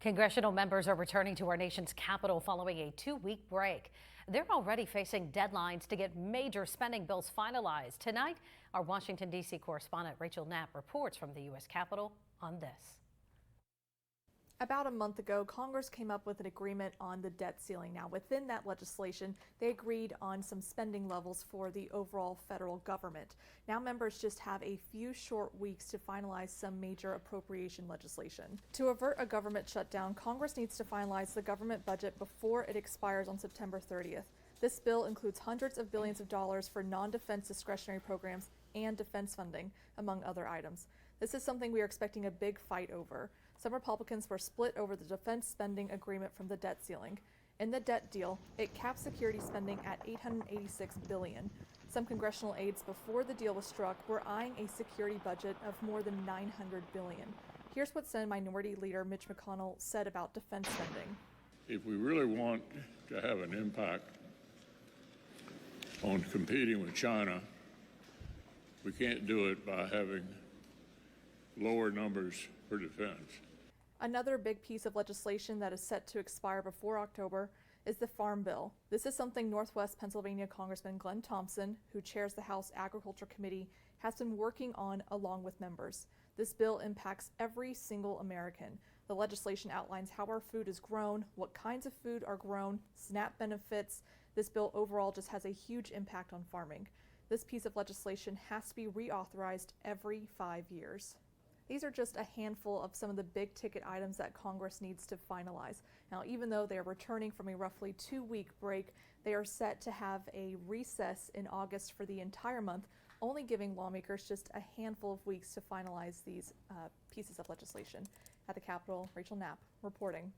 Congressional members are returning to our nation's capital following a 2-week break. They're already facing deadlines to get major spending bills finalized. Tonight, our Washington, D.C. correspondent Rachel Knapp reports from the U.S. Capitol on this. About a month ago, Congress came up with an agreement on the debt ceiling. Now, within that legislation, they agreed on some spending levels for the overall federal government. Now, members just have a few short weeks to finalize some major appropriation legislation. To avert a government shutdown, Congress needs to finalize the government budget before it expires on September 30th. This bill includes hundreds of billions of dollars for non-defense discretionary programs and defense funding, among other items. This is something we are expecting a big fight over. Some Republicans were split over the defense spending agreement from the debt ceiling. In the debt deal, it caps security spending at $886 billion. Some congressional aides before the deal was struck were eyeing a security budget of more than $900 billion. Here's what Senate Minority Leader Mitch McConnell said about defense spending. If we really want to have an impact on competing with China, we can't do it by having lower numbers for defense. Another big piece of legislation that is set to expire before October is the Farm Bill. This is something Northwest Pennsylvania Congressman Glenn Thompson, who chairs the House Agriculture Committee, has been working on along with members. This bill impacts every single American. The legislation outlines how our food is grown, what kinds of food are grown, SNAP benefits. This bill overall just has a huge impact on farming. This piece of legislation has to be reauthorized every 5 years. These are just a handful of some of the big ticket items that Congress needs to finalize. Now, even though they are returning from a roughly 2-week break, they are set to have a recess in August for the entire month, only giving lawmakers just a handful of weeks to finalize these pieces of legislation. At the Capitol, Rachel Knapp reporting.